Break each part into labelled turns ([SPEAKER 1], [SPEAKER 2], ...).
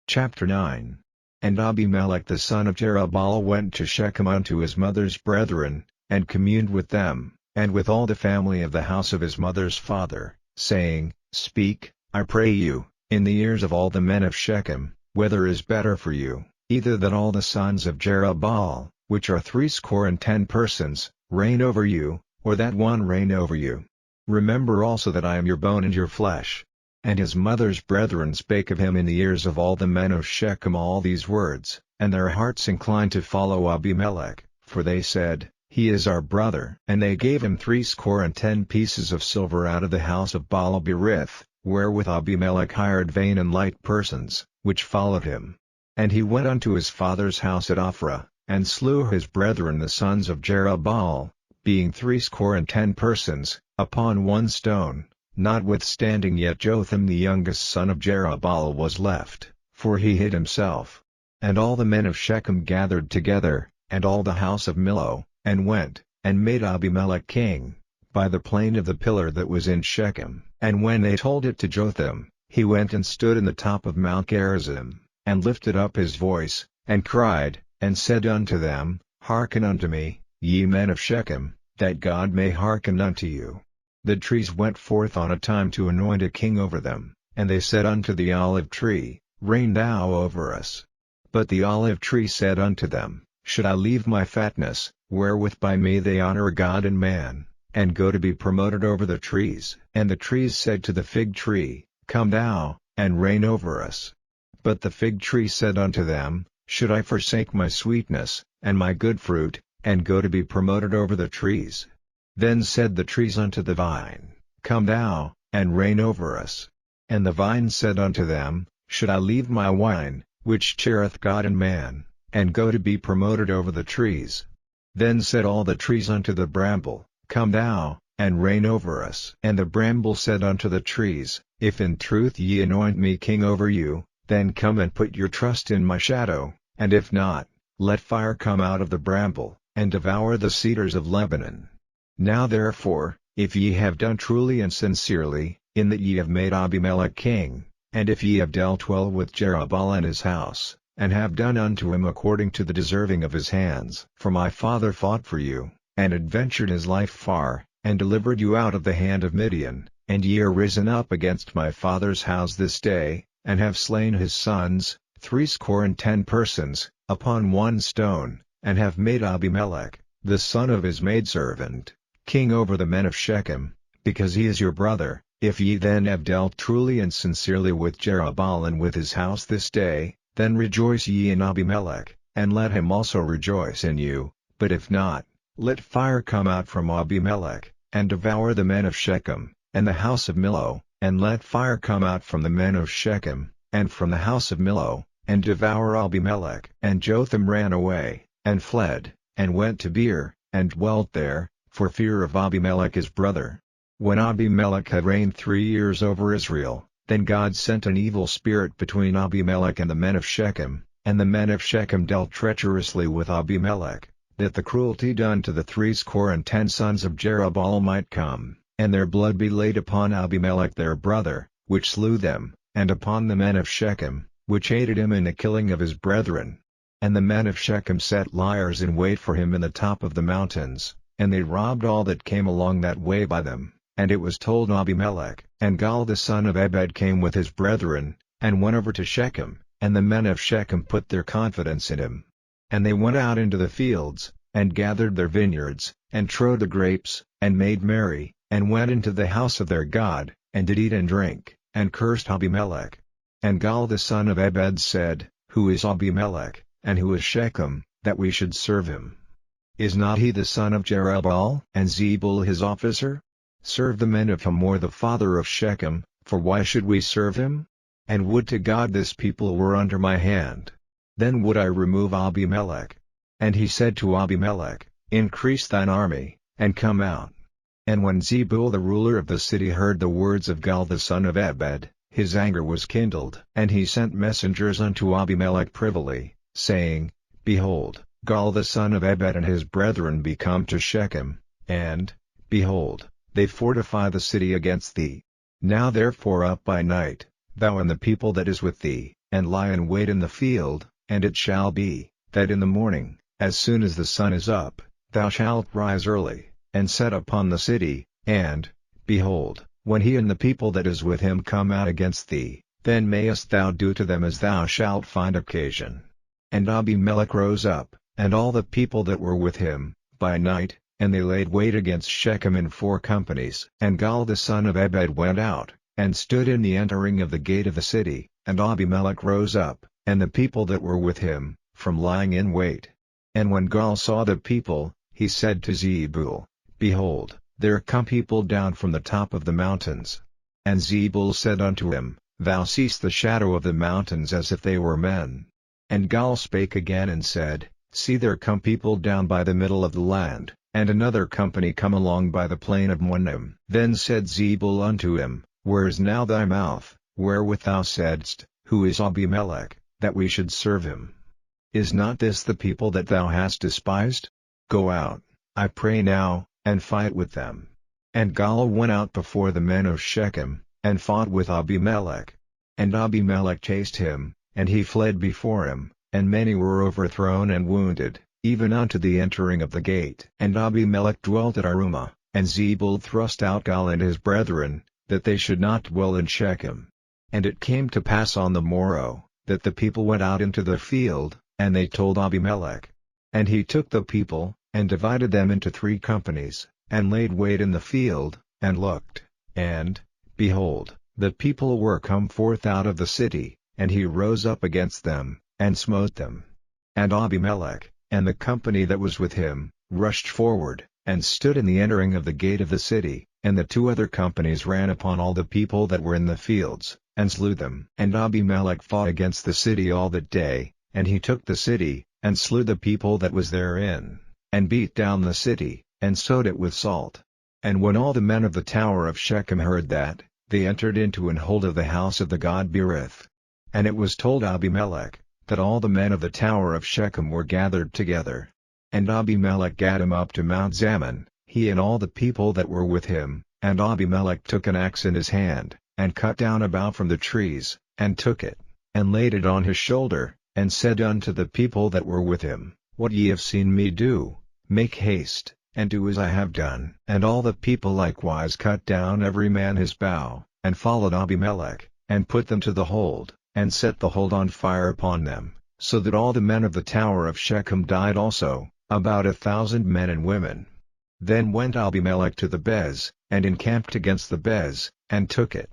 [SPEAKER 1] Chapter 9. And Abimelech the son of Jerubbaal went to Shechem unto his mother's brethren, and communed with them, and with all the family of the house of his mother's father, saying, Speak, I pray you, in the ears of all the men of Shechem, whether is better for you, either that all the sons of Jerubbaal, which are 80 persons, reign over you, or that one reign over you. Remember also that I am your bone and your flesh. And his mother's brethren spake of him in the ears of all the men of Shechem all these words, and their hearts inclined to follow Abimelech, for they said, He is our brother. And they gave him 80 pieces of silver out of the house of Baal-berith, wherewith Abimelech hired vain and light persons, which followed him. And he went unto his father's house at Ophrah, and slew his brethren the sons of Jerubbaal, being 80 persons, upon one stone. Notwithstanding yet Jotham the youngest son of Jerubbaal was left, for he hid himself. And all the men of Shechem gathered together, and all the house of Millo, and went, and made Abimelech king, by the plain of the pillar that was in Shechem. And when they told it to Jotham, he went and stood in the top of Mount Gerizim, and lifted up his voice, and cried, and said unto them, Hearken unto me, ye men of Shechem, that God may hearken unto you. The trees went forth on a time to anoint a king over them, and they said unto the olive tree, Reign thou over us. But the olive tree said unto them, Should I leave my fatness, wherewith by me they honor God and man, and go to be promoted over the trees? And the trees said to the fig tree, Come thou, and reign over us. But the fig tree said unto them, Should I forsake my sweetness, and my good fruit, and go to be promoted over the trees? Then said the trees unto the vine, Come thou, and reign over us. And the vine said unto them, Should I leave my wine, which cheereth God and man, and go to be promoted over the trees? Then said all the trees unto the bramble, Come thou, and reign over us. And the bramble said unto the trees, If in truth ye anoint me king over you, then come and put your trust in my shadow, and if not, let fire come out of the bramble, and devour the cedars of Lebanon. Now therefore, if ye have done truly and sincerely, in that ye have made Abimelech king, and if ye have dealt well with Jerubbaal and his house, and have done unto him according to the deserving of his hands, for my father fought for you, and adventured his life far, and delivered you out of the hand of Midian, and ye are risen up against my father's house this day, and have slain his sons, 80 persons, upon one stone, and have made Abimelech, the son of his maidservant, king over the men of Shechem, because he is your brother. If ye then have dealt truly and sincerely with Jerubbaal and with his house this day, then rejoice ye in Abimelech, and let him also rejoice in you. But if not, let fire come out from Abimelech, and devour the men of Shechem, and the house of Millo, and let fire come out from the men of Shechem, and from the house of Millo, and devour Abimelech. And Jotham ran away, and fled, and went to Beer, and dwelt there, for fear of Abimelech his brother. When Abimelech had reigned 3 years over Israel, then God sent an evil spirit between Abimelech and the men of Shechem, and the men of Shechem dealt treacherously with Abimelech, that the cruelty done to the 80 sons of Jerubbaal might come, and their blood be laid upon Abimelech their brother, which slew them, and upon the men of Shechem, which aided him in the killing of his brethren. And the men of Shechem set liers in wait for him in the top of the mountains, and they robbed all that came along that way by them. And it was told Abimelech. And Gaal the son of Ebed came with his brethren, and went over to Shechem, and the men of Shechem put their confidence in him. And they went out into the fields, and gathered their vineyards, and trode the grapes, and made merry, and went into the house of their God, and did eat and drink, and cursed Abimelech. And Gaal the son of Ebed said, Who is Abimelech, and who is Shechem, that we should serve him? Is not he the son of Jerubbaal, and Zebul his officer? Serve the men of Hamor the father of Shechem, for why should we serve him? And would to God this people were under my hand. Then would I remove Abimelech. And he said to Abimelech, Increase thine army, and come out. And when Zebul the ruler of the city heard the words of Gaal the son of Ebed, his anger was kindled. And he sent messengers unto Abimelech privily, saying, Behold, Gaal the son of Ebed and his brethren be come to Shechem, and, behold, they fortify the city against thee. Now therefore up by night, thou and the people that is with thee, and lie in wait in the field, and it shall be, that in the morning, as soon as the sun is up, thou shalt rise early, and set upon the city, and, behold, when he and the people that is with him come out against thee, then mayest thou do to them as thou shalt find occasion. And Abimelech rose up, and all the people that were with him, by night, and they laid wait against Shechem in 4 companies. And Gaal the son of Ebed went out, and stood in the entering of the gate of the city, and Abimelech rose up, and the people that were with him, from lying in wait. And when Gaal saw the people, he said to Zebul, Behold, there come people down from the top of the mountains. And Zebul said unto him, Thou seest the shadow of the mountains as if they were men. And Gaal spake again and said, See, there come people down by the middle of the land, and another company come along by the plain of Nahum. Then said Zebul unto him, Where is now thy mouth, wherewith thou saidst, Who is Abimelech, that we should serve him? Is not this the people that thou hast despised? Go out, I pray now, and fight with them. And Gaal went out before the men of Shechem, and fought with Abimelech. And Abimelech chased him, and he fled before him, and many were overthrown and wounded, even unto the entering of the gate. And Abimelech dwelt at Arumah, and Zebul thrust out Gaal and his brethren, that they should not dwell in Shechem. And it came to pass on the morrow, that the people went out into the field, and they told Abimelech. And he took the people, and divided them into 3 companies, and laid wait in the field, and looked, and, behold, the people were come forth out of the city, and he rose up against them, and smote them. And Abimelech, and the company that was with him, rushed forward, and stood in the entering of the gate of the city, and the 2 other companies ran upon all the people that were in the fields, and slew them. And Abimelech fought against the city all that day, and he took the city, and slew the people that was therein, and beat down the city, and sowed it with salt. And when all the men of the tower of Shechem heard that, they entered into an hold of the house of the god Berith. And it was told Abimelech, that all the men of the tower of Shechem were gathered together. And Abimelech gat him up to Mount Zaman, he and all the people that were with him, and Abimelech took an axe in his hand, and cut down a bough from the trees, and took it, and laid it on his shoulder, and said unto the people that were with him, What ye have seen me do, make haste, and do as I have done. And all the people likewise cut down every man his bough, and followed Abimelech, and put them to the hold, and set the hold on fire upon them, so that all the men of the tower of Shechem died also, about 1,000 men and women. Then went Abimelech to the Bez, and encamped against the Bez, and took it.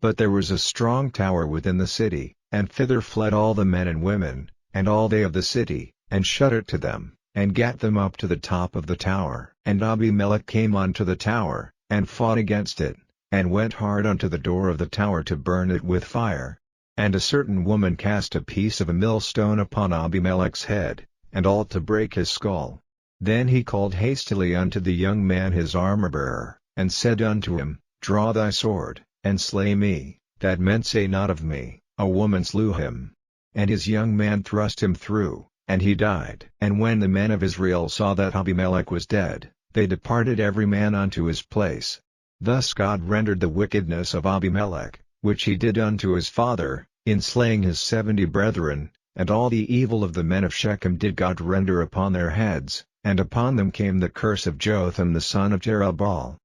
[SPEAKER 1] But there was a strong tower within the city, and thither fled all the men and women, and all they of the city, and shut it to them, and gat them up to the top of the tower. And Abimelech came unto the tower, and fought against it, and went hard unto the door of the tower to burn it with fire. And a certain woman cast a piece of a millstone upon Abimelech's head, and all to break his skull. Then he called hastily unto the young man his armor-bearer, and said unto him, Draw thy sword, and slay me, that men say not of me, A woman slew him. And his young man thrust him through, and he died. And when the men of Israel saw that Abimelech was dead, they departed every man unto his place. Thus God rendered the wickedness of Abimelech, which he did unto his father, in slaying his 70 brethren, and all the evil of the men of Shechem did God render upon their heads, and upon them came the curse of Jotham the son of Jerubbaal.